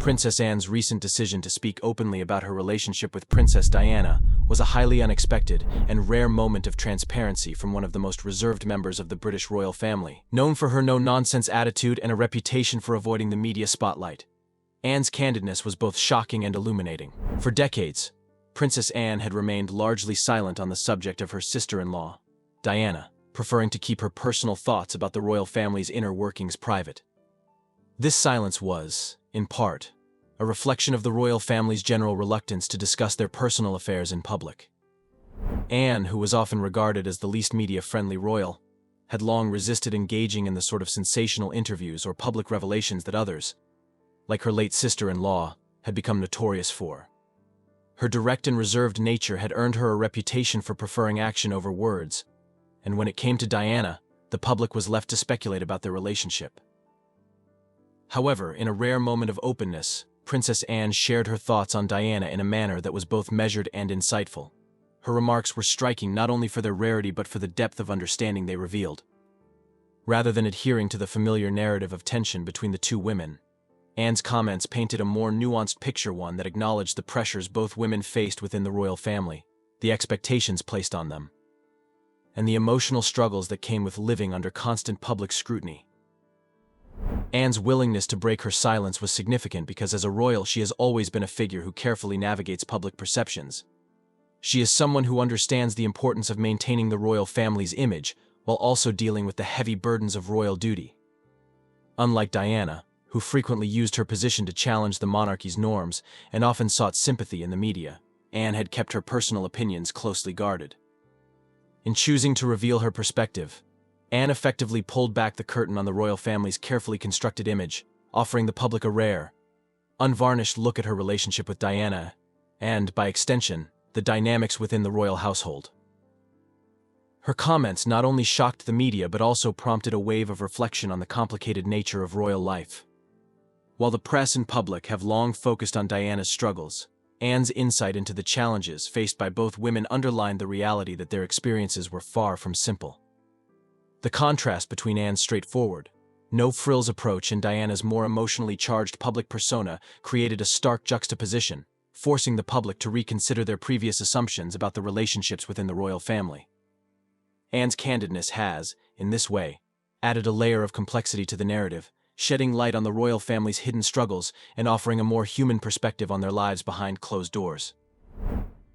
Princess Anne's recent decision to speak openly about her relationship with Princess Diana was a highly unexpected and rare moment of transparency from one of the most reserved members of the British royal family. Known for her no-nonsense attitude and a reputation for avoiding the media spotlight, Anne's candidness was both shocking and illuminating. For decades, Princess Anne had remained largely silent on the subject of her sister-in-law, Diana, preferring to keep her personal thoughts about the royal family's inner workings private. This silence was, in part, a reflection of the royal family's general reluctance to discuss their personal affairs in public. Anne, who was often regarded as the least media-friendly royal, had long resisted engaging in the sort of sensational interviews or public revelations that others, like her late sister-in-law, had become notorious for. Her direct and reserved nature had earned her a reputation for preferring action over words, and when it came to Diana, the public was left to speculate about their relationship. However, in a rare moment of openness, Princess Anne shared her thoughts on Diana in a manner that was both measured and insightful. Her remarks were striking not only for their rarity but for the depth of understanding they revealed. Rather than adhering to the familiar narrative of tension between the two women, Anne's comments painted a more nuanced picture, one that acknowledged the pressures both women faced within the royal family, the expectations placed on them, and the emotional struggles that came with living under constant public scrutiny. Anne's willingness to break her silence was significant because as a royal she has always been a figure who carefully navigates public perceptions. She is someone who understands the importance of maintaining the royal family's image while also dealing with the heavy burdens of royal duty. Unlike Diana, who frequently used her position to challenge the monarchy's norms and often sought sympathy in the media, Anne had kept her personal opinions closely guarded. In choosing to reveal her perspective, Anne effectively pulled back the curtain on the royal family's carefully constructed image, offering the public a rare, unvarnished look at her relationship with Diana and, by extension, the dynamics within the royal household. Her comments not only shocked the media but also prompted a wave of reflection on the complicated nature of royal life. While the press and public have long focused on Diana's struggles, Anne's insight into the challenges faced by both women underlined the reality that their experiences were far from simple. The contrast between Anne's straightforward, no-frills approach and Diana's more emotionally charged public persona created a stark juxtaposition, forcing the public to reconsider their previous assumptions about the relationships within the royal family. Anne's candidness has, in this way, added a layer of complexity to the narrative, shedding light on the royal family's hidden struggles and offering a more human perspective on their lives behind closed doors.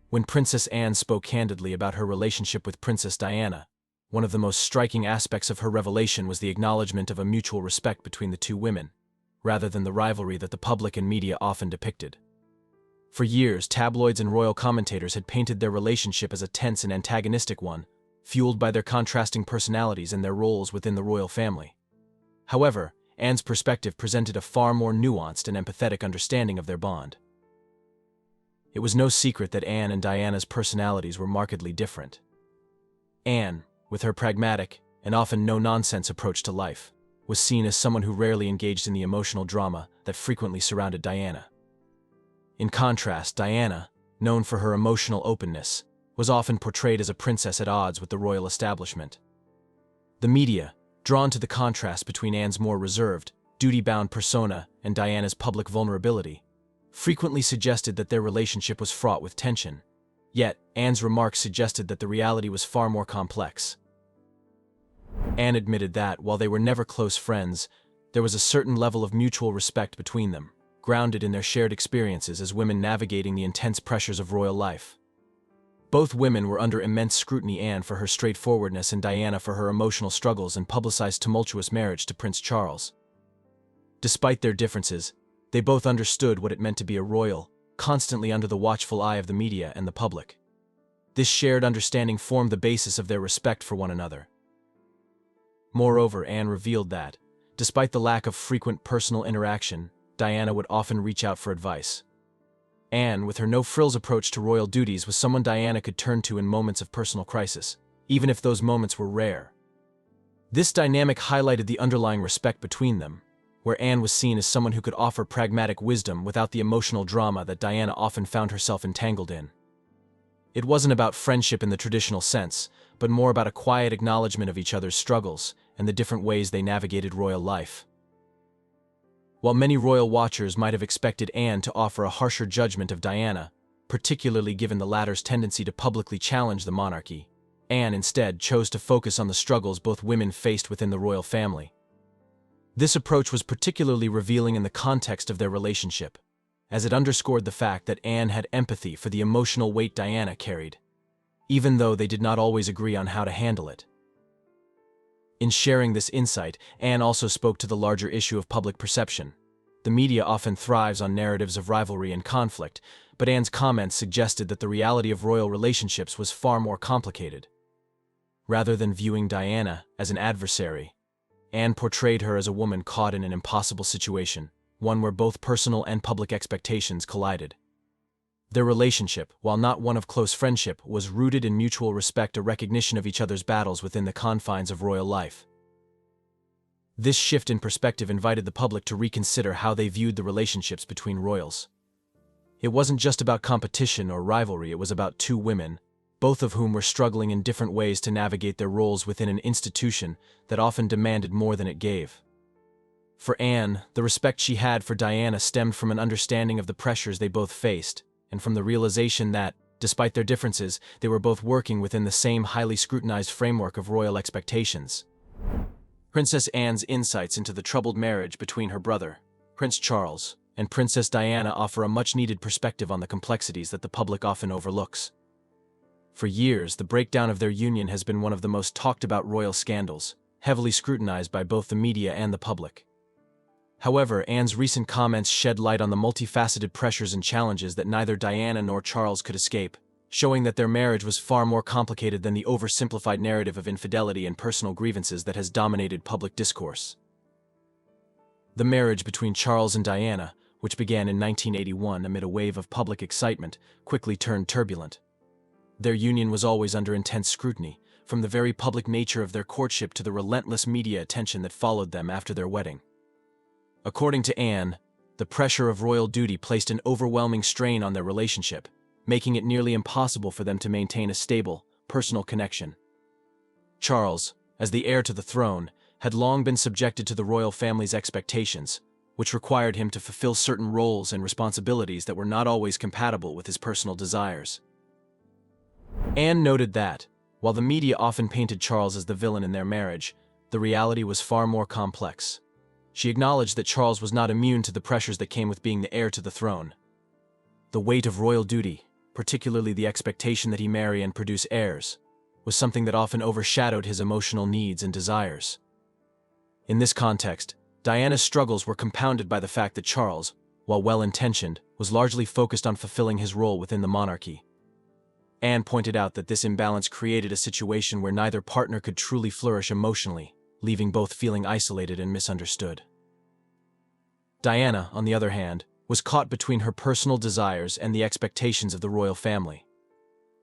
When Princess Anne spoke candidly about her relationship with Princess Diana, one of the most striking aspects of her revelation was the acknowledgement of a mutual respect between the two women, rather than the rivalry that the public and media often depicted. For years, tabloids and royal commentators had painted their relationship as a tense and antagonistic one, fueled by their contrasting personalities and their roles within the royal family. However, Anne's perspective presented a far more nuanced and empathetic understanding of their bond. It was no secret that Anne and Diana's personalities were markedly different. Anne, with her pragmatic and often no-nonsense approach to life, was seen as someone who rarely engaged in the emotional drama that frequently surrounded Diana. In contrast, Diana, known for her emotional openness, was often portrayed as a princess at odds with the royal establishment. The media, drawn to the contrast between Anne's more reserved, duty-bound persona and Diana's public vulnerability, frequently suggested that their relationship was fraught with tension. Yet, Anne's remarks suggested that the reality was far more complex. Anne admitted that, while they were never close friends, there was a certain level of mutual respect between them, grounded in their shared experiences as women navigating the intense pressures of royal life. Both women were under immense scrutiny, Anne for her straightforwardness and Diana for her emotional struggles and publicized tumultuous marriage to Prince Charles. Despite their differences, they both understood what it meant to be a royal, constantly under the watchful eye of the media and the public. This shared understanding formed the basis of their respect for one another. Moreover, Anne revealed that, despite the lack of frequent personal interaction, Diana would often reach out for advice. Anne, with her no-frills approach to royal duties, was someone Diana could turn to in moments of personal crisis, even if those moments were rare. This dynamic highlighted the underlying respect between them, where Anne was seen as someone who could offer pragmatic wisdom without the emotional drama that Diana often found herself entangled in. It wasn't about friendship in the traditional sense, but more about a quiet acknowledgement of each other's struggles and the different ways they navigated royal life. While many royal watchers might have expected Anne to offer a harsher judgment of Diana, particularly given the latter's tendency to publicly challenge the monarchy, Anne instead chose to focus on the struggles both women faced within the royal family. This approach was particularly revealing in the context of their relationship, as it underscored the fact that Anne had empathy for the emotional weight Diana carried, even though they did not always agree on how to handle it. In sharing this insight, Anne also spoke to the larger issue of public perception. The media often thrives on narratives of rivalry and conflict, but Anne's comments suggested that the reality of royal relationships was far more complicated. Rather than viewing Diana as an adversary, Anne portrayed her as a woman caught in an impossible situation, one where both personal and public expectations collided. Their relationship, while not one of close friendship, was rooted in mutual respect, a recognition of each other's battles within the confines of royal life. This shift in perspective invited the public to reconsider how they viewed the relationships between royals. It wasn't just about competition or rivalry, it was about two women, both of whom were struggling in different ways to navigate their roles within an institution that often demanded more than it gave. For Anne, the respect she had for Diana stemmed from an understanding of the pressures they both faced, and from the realization that, despite their differences, they were both working within the same highly scrutinized framework of royal expectations. Princess Anne's insights into the troubled marriage between her brother, Prince Charles, and Princess Diana offer a much-needed perspective on the complexities that the public often overlooks. For years, the breakdown of their union has been one of the most talked-about royal scandals, heavily scrutinized by both the media and the public. However, Anne's recent comments shed light on the multifaceted pressures and challenges that neither Diana nor Charles could escape, showing that their marriage was far more complicated than the oversimplified narrative of infidelity and personal grievances that has dominated public discourse. The marriage between Charles and Diana, which began in 1981 amid a wave of public excitement, quickly turned turbulent. Their union was always under intense scrutiny, from the very public nature of their courtship to the relentless media attention that followed them after their wedding. According to Anne, the pressure of royal duty placed an overwhelming strain on their relationship, making it nearly impossible for them to maintain a stable, personal connection. Charles, as the heir to the throne, had long been subjected to the royal family's expectations, which required him to fulfill certain roles and responsibilities that were not always compatible with his personal desires. Anne noted that, while the media often painted Charles as the villain in their marriage, the reality was far more complex. She acknowledged that Charles was not immune to the pressures that came with being the heir to the throne. The weight of royal duty, particularly the expectation that he marry and produce heirs, was something that often overshadowed his emotional needs and desires. In this context, Diana's struggles were compounded by the fact that Charles, while well-intentioned, was largely focused on fulfilling his role within the monarchy. Anne pointed out that this imbalance created a situation where neither partner could truly flourish emotionally, leaving both feeling isolated and misunderstood. Diana, on the other hand, was caught between her personal desires and the expectations of the royal family.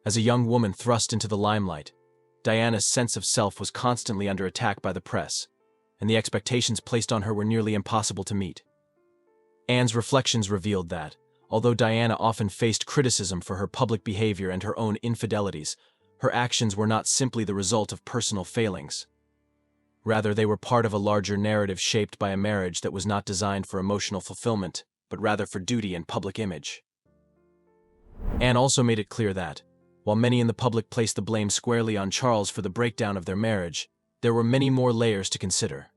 As a young woman thrust into the limelight, Diana's sense of self was constantly under attack by the press, and the expectations placed on her were nearly impossible to meet. Anne's reflections revealed that, although Diana often faced criticism for her public behavior and her own infidelities, her actions were not simply the result of personal failings. Rather, they were part of a larger narrative shaped by a marriage that was not designed for emotional fulfillment, but rather for duty and public image. Anne also made it clear that, while many in the public placed the blame squarely on Charles for the breakdown of their marriage, there were many more layers to consider.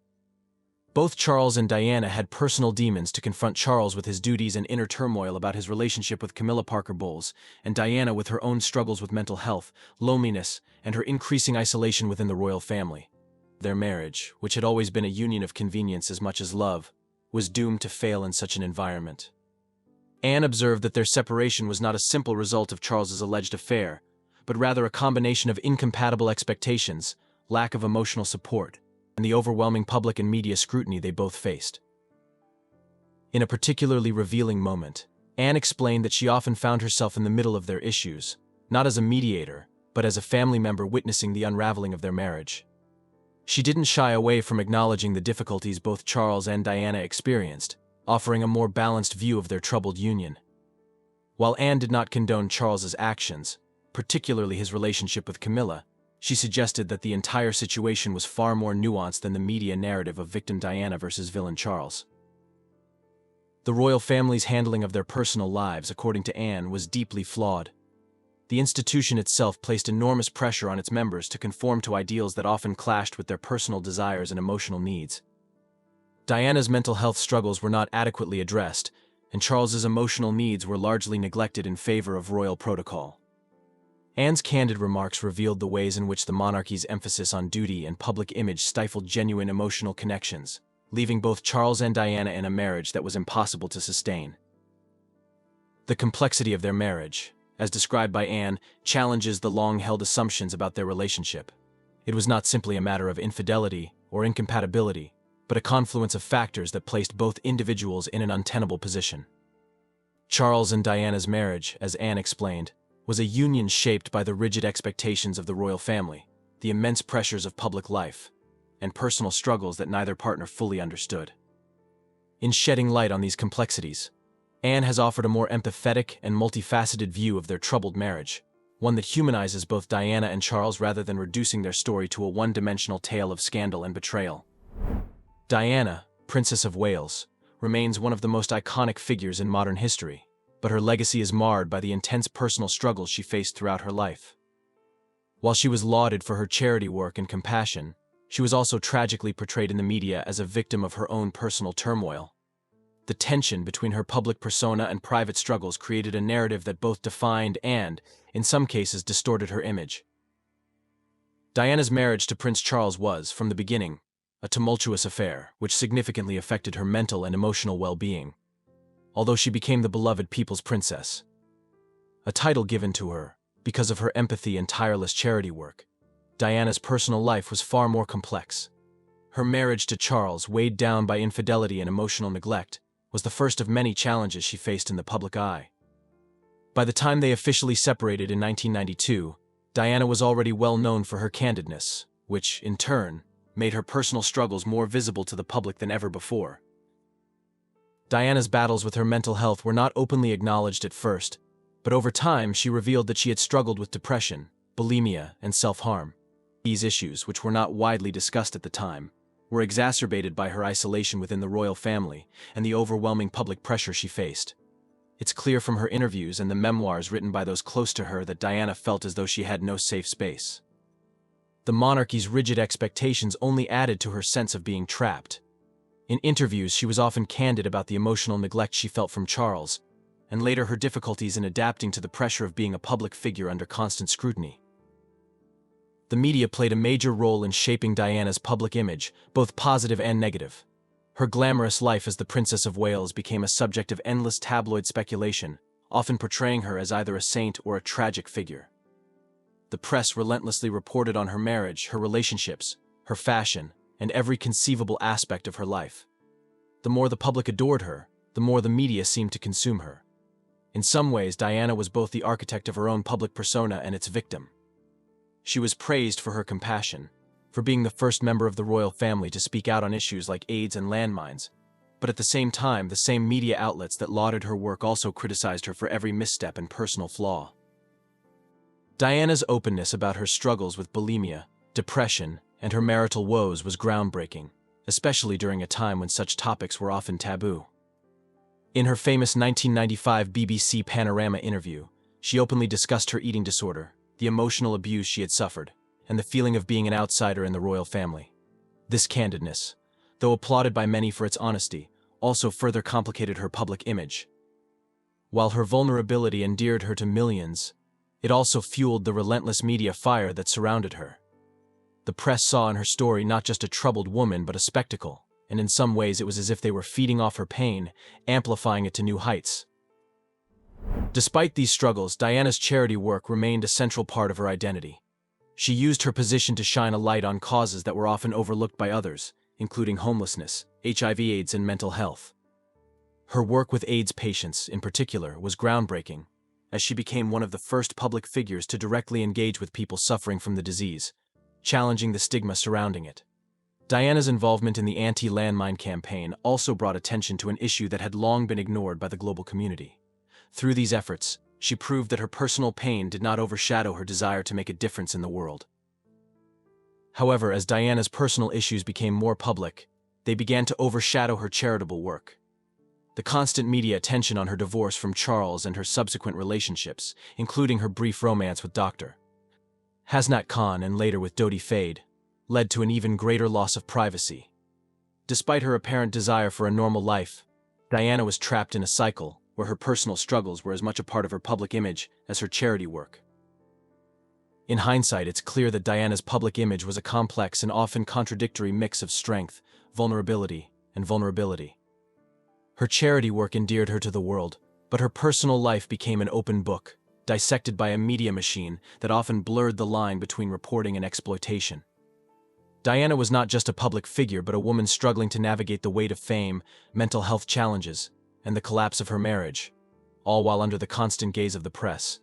Both Charles and Diana had personal demons to confront: Charles with his duties and inner turmoil about his relationship with Camilla Parker Bowles, and Diana with her own struggles with mental health, loneliness, and her increasing isolation within the royal family. Their marriage, which had always been a union of convenience as much as love, was doomed to fail in such an environment. Anne observed that their separation was not a simple result of Charles's alleged affair, but rather a combination of incompatible expectations, lack of emotional support, and the overwhelming public and media scrutiny they both faced. In a particularly revealing moment, Anne explained that she often found herself in the middle of their issues, not as a mediator, but as a family member witnessing the unraveling of their marriage. She didn't shy away from acknowledging the difficulties both Charles and Diana experienced, offering a more balanced view of their troubled union. While Anne did not condone Charles's actions, particularly his relationship with Camilla, she suggested that the entire situation was far more nuanced than the media narrative of victim Diana versus villain Charles. The royal family's handling of their personal lives, according to Anne, was deeply flawed. The institution itself placed enormous pressure on its members to conform to ideals that often clashed with their personal desires and emotional needs. Diana's mental health struggles were not adequately addressed, and Charles's emotional needs were largely neglected in favor of royal protocol. Anne's candid remarks revealed the ways in which the monarchy's emphasis on duty and public image stifled genuine emotional connections, leaving both Charles and Diana in a marriage that was impossible to sustain. The complexity of their marriage, as described by Anne, challenges the long-held assumptions about their relationship. It was not simply a matter of infidelity or incompatibility, but a confluence of factors that placed both individuals in an untenable position. Charles and Diana's marriage, as Anne explained, was a union shaped by the rigid expectations of the royal family, the immense pressures of public life, and personal struggles that neither partner fully understood. In shedding light on these complexities, Anne has offered a more empathetic and multifaceted view of their troubled marriage, one that humanizes both Diana and Charles rather than reducing their story to a one-dimensional tale of scandal and betrayal. Diana, Princess of Wales, remains one of the most iconic figures in modern history, but her legacy is marred by the intense personal struggles she faced throughout her life. While she was lauded for her charity work and compassion, she was also tragically portrayed in the media as a victim of her own personal turmoil. The tension between her public persona and private struggles created a narrative that both defined and, in some cases, distorted her image. Diana's marriage to Prince Charles was, from the beginning, a tumultuous affair, which significantly affected her mental and emotional well-being, although she became the beloved people's princess, a title given to her because of her empathy and tireless charity work. Diana's personal life was far more complex. Her marriage to Charles, weighed down by infidelity and emotional neglect, was the first of many challenges she faced in the public eye. By the time they officially separated in 1992, Diana was already well known for her candidness, which, in turn, made her personal struggles more visible to the public than ever before. Diana's battles with her mental health were not openly acknowledged at first, but over time she revealed that she had struggled with depression, bulimia, and self-harm. These issues, which were not widely discussed at the time, were exacerbated by her isolation within the royal family and the overwhelming public pressure she faced. It's clear from her interviews and the memoirs written by those close to her that Diana felt as though she had no safe space. The monarchy's rigid expectations only added to her sense of being trapped. In interviews, she was often candid about the emotional neglect she felt from Charles, and later her difficulties in adapting to the pressure of being a public figure under constant scrutiny. The media played a major role in shaping Diana's public image, both positive and negative. Her glamorous life as the Princess of Wales became a subject of endless tabloid speculation, often portraying her as either a saint or a tragic figure. The press relentlessly reported on her marriage, her relationships, her fashion, and every conceivable aspect of her life. The more the public adored her, the more the media seemed to consume her. In some ways, Diana was both the architect of her own public persona and its victim. She was praised for her compassion, for being the first member of the royal family to speak out on issues like AIDS and landmines, but at the same time, the same media outlets that lauded her work also criticized her for every misstep and personal flaw. Diana's openness about her struggles with bulimia, depression, and her marital woes was groundbreaking, especially during a time when such topics were often taboo. In her famous 1995 BBC Panorama interview, she openly discussed her eating disorder, the emotional abuse she had suffered, and the feeling of being an outsider in the royal family. This candidness, though applauded by many for its honesty, also further complicated her public image. While her vulnerability endeared her to millions, it also fueled the relentless media fire that surrounded her. The press saw in her story not just a troubled woman but a spectacle, and in some ways it was as if they were feeding off her pain, amplifying it to new heights. Despite these struggles, Diana's charity work remained a central part of her identity. She used her position to shine a light on causes that were often overlooked by others, including homelessness, HIV/AIDS, and mental health. Her work with AIDS patients, in particular, was groundbreaking, as she became one of the first public figures to directly engage with people suffering from the disease, challenging the stigma surrounding it. Diana's involvement in the anti-landmine campaign also brought attention to an issue that had long been ignored by the global community. Through these efforts, she proved that her personal pain did not overshadow her desire to make a difference in the world. However, as Diana's personal issues became more public, they began to overshadow her charitable work. The constant media attention on her divorce from Charles and her subsequent relationships, including her brief romance with Dr. Hasnat Khan and later with Dodi Fade, led to an even greater loss of privacy. Despite her apparent desire for a normal life, Diana was trapped in a cycle where her personal struggles were as much a part of her public image as her charity work. In hindsight, it's clear that Diana's public image was a complex and often contradictory mix of strength, vulnerability, and vulnerability. Her charity work endeared her to the world, but her personal life became an open book, dissected by a media machine that often blurred the line between reporting and exploitation. Diana was not just a public figure, but a woman struggling to navigate the weight of fame, mental health challenges, and the collapse of her marriage, all while under the constant gaze of the press.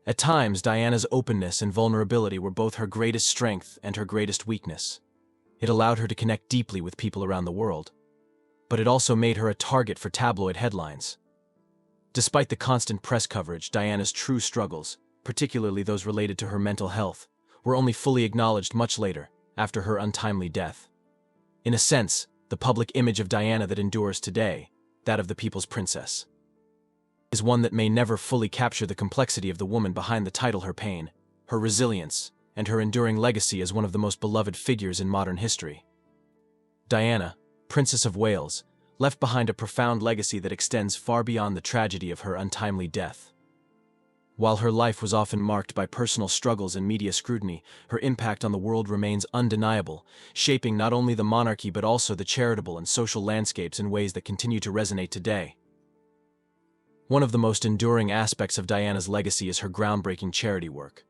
At times, Diana's openness and vulnerability were both her greatest strength and her greatest weakness. It allowed her to connect deeply with people around the world, but it also made her a target for tabloid headlines. Despite the constant press coverage, Diana's true struggles, particularly those related to her mental health, were only fully acknowledged much later, after her untimely death. In a sense, the public image of Diana that endures today, that of the people's princess, is one that may never fully capture the complexity of the woman behind the title. Her pain, her resilience, and her enduring legacy as one of the most beloved figures in modern history. Diana, Princess of Wales, left behind a profound legacy that extends far beyond the tragedy of her untimely death. While her life was often marked by personal struggles and media scrutiny, her impact on the world remains undeniable, shaping not only the monarchy but also the charitable and social landscapes in ways that continue to resonate today. One of the most enduring aspects of Diana's legacy is her groundbreaking charity work.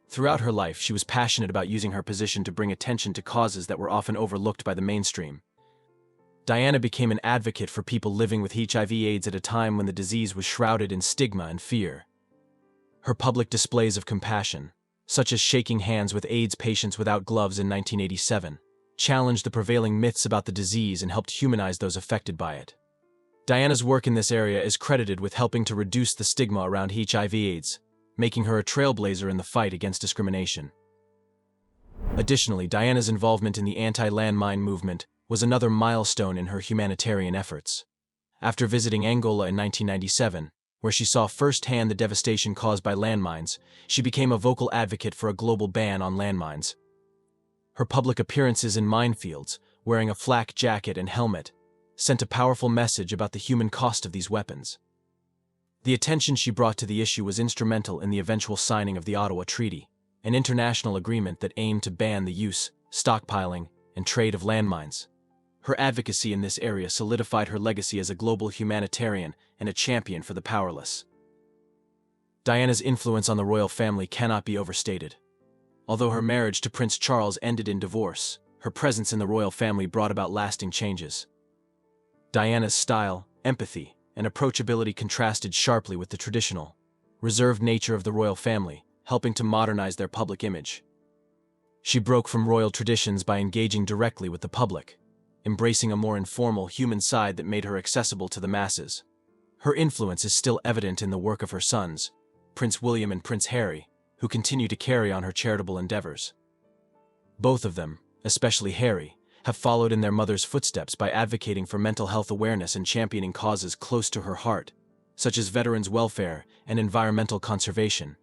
Throughout her life, she was passionate about using her position to bring attention to causes that were often overlooked by the mainstream. Diana became an advocate for people living with HIV/AIDS at a time when the disease was shrouded in stigma and fear. Her public displays of compassion, such as shaking hands with AIDS patients without gloves in 1987, challenged the prevailing myths about the disease and helped humanize those affected by it. Diana's work in this area is credited with helping to reduce the stigma around HIV/AIDS, making her a trailblazer in the fight against discrimination. Additionally, Diana's involvement in the anti-landmine movement was another milestone in her humanitarian efforts. After visiting Angola in 1997, where she saw firsthand the devastation caused by landmines, she became a vocal advocate for a global ban on landmines. Her public appearances in minefields, wearing a flak jacket and helmet, sent a powerful message about the human cost of these weapons. The attention she brought to the issue was instrumental in the eventual signing of the Ottawa Treaty, an international agreement that aimed to ban the use, stockpiling, and trade of landmines. Her advocacy in this area solidified her legacy as a global humanitarian and a champion for the powerless. Diana's influence on the royal family cannot be overstated. Although her marriage to Prince Charles ended in divorce, her presence in the royal family brought about lasting changes. Diana's style, empathy, and approachability contrasted sharply with the traditional, reserved nature of the royal family, helping to modernize their public image. She broke from royal traditions by engaging directly with the public, embracing a more informal, human side that made her accessible to the masses. Her influence is still evident in the work of her sons, Prince William and Prince Harry, who continue to carry on her charitable endeavors. Both of them, especially Harry, have followed in their mother's footsteps by advocating for mental health awareness and championing causes close to her heart, such as veterans' welfare and environmental conservation.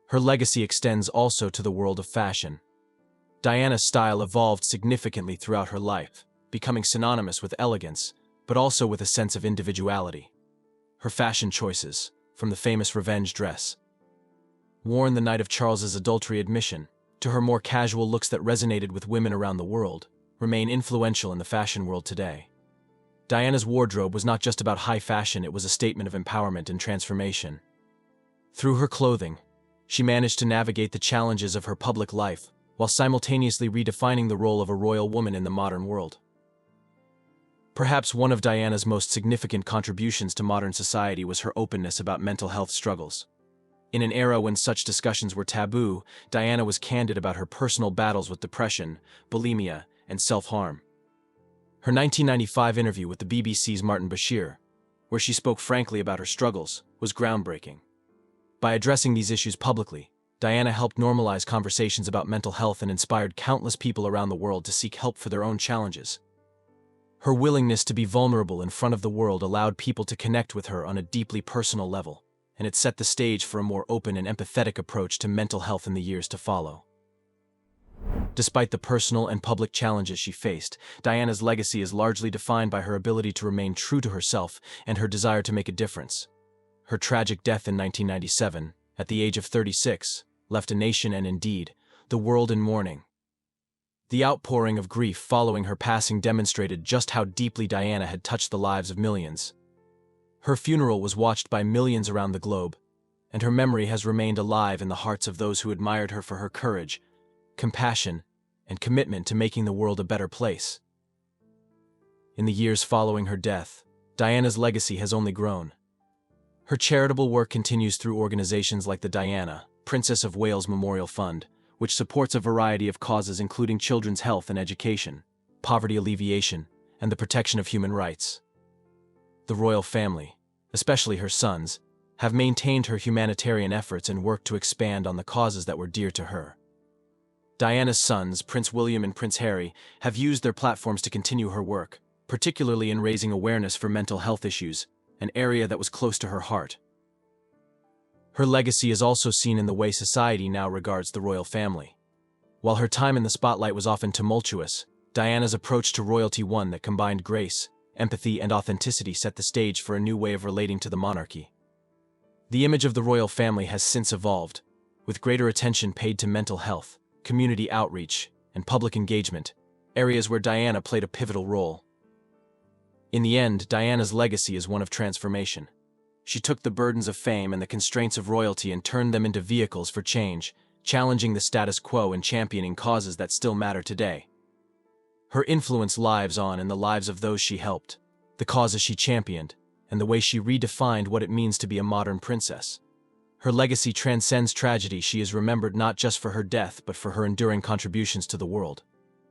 Her legacy extends also to the world of fashion. Diana's style evolved significantly throughout her life, becoming synonymous with elegance, but also with a sense of individuality. Her fashion choices, from the famous revenge dress, worn the night of Charles's adultery admission, to her more casual looks that resonated with women around the world, remain influential in the fashion world today. Diana's wardrobe was not just about high fashion, it was a statement of empowerment and transformation. Through her clothing, she managed to navigate the challenges of her public life, while simultaneously redefining the role of a royal woman in the modern world. Perhaps one of Diana's most significant contributions to modern society was her openness about mental health struggles. In an era when such discussions were taboo, Diana was candid about her personal battles with depression, bulimia, and self-harm. Her 1995 interview with the BBC's Martin Bashir, where she spoke frankly about her struggles, was groundbreaking. By addressing these issues publicly, Diana helped normalize conversations about mental health and inspired countless people around the world to seek help for their own challenges. Her willingness to be vulnerable in front of the world allowed people to connect with her on a deeply personal level, and it set the stage for a more open and empathetic approach to mental health in the years to follow. Despite the personal and public challenges she faced, Diana's legacy is largely defined by her ability to remain true to herself and her desire to make a difference. Her tragic death in 1997, at the age of 36, left a nation and indeed, the world in mourning. The outpouring of grief following her passing demonstrated just how deeply Diana had touched the lives of millions. Her funeral was watched by millions around the globe, and her memory has remained alive in the hearts of those who admired her for her courage, compassion, and commitment to making the world a better place. In the years following her death, Diana's legacy has only grown. Her charitable work continues through organizations like the Diana, Princess of Wales Memorial Fund, which supports a variety of causes including children's health and education, poverty alleviation, and the protection of human rights. The royal family, especially her sons, have maintained her humanitarian efforts and worked to expand on the causes that were dear to her. Diana's sons, Prince William and Prince Harry, have used their platforms to continue her work, particularly in raising awareness for mental health issues, an area that was close to her heart. Her legacy is also seen in the way society now regards the royal family. While her time in the spotlight was often tumultuous, Diana's approach to royalty, one that combined grace, empathy, and authenticity, set the stage for a new way of relating to the monarchy. The image of the royal family has since evolved, with greater attention paid to mental health, community outreach, and public engagement, areas where Diana played a pivotal role. In the end, Diana's legacy is one of transformation. She took the burdens of fame and the constraints of royalty and turned them into vehicles for change, challenging the status quo and championing causes that still matter today. Her influence lives on in the lives of those she helped, the causes she championed, and the way she redefined what it means to be a modern princess. Her legacy transcends tragedy. She is remembered not just for her death but for her enduring contributions to the world.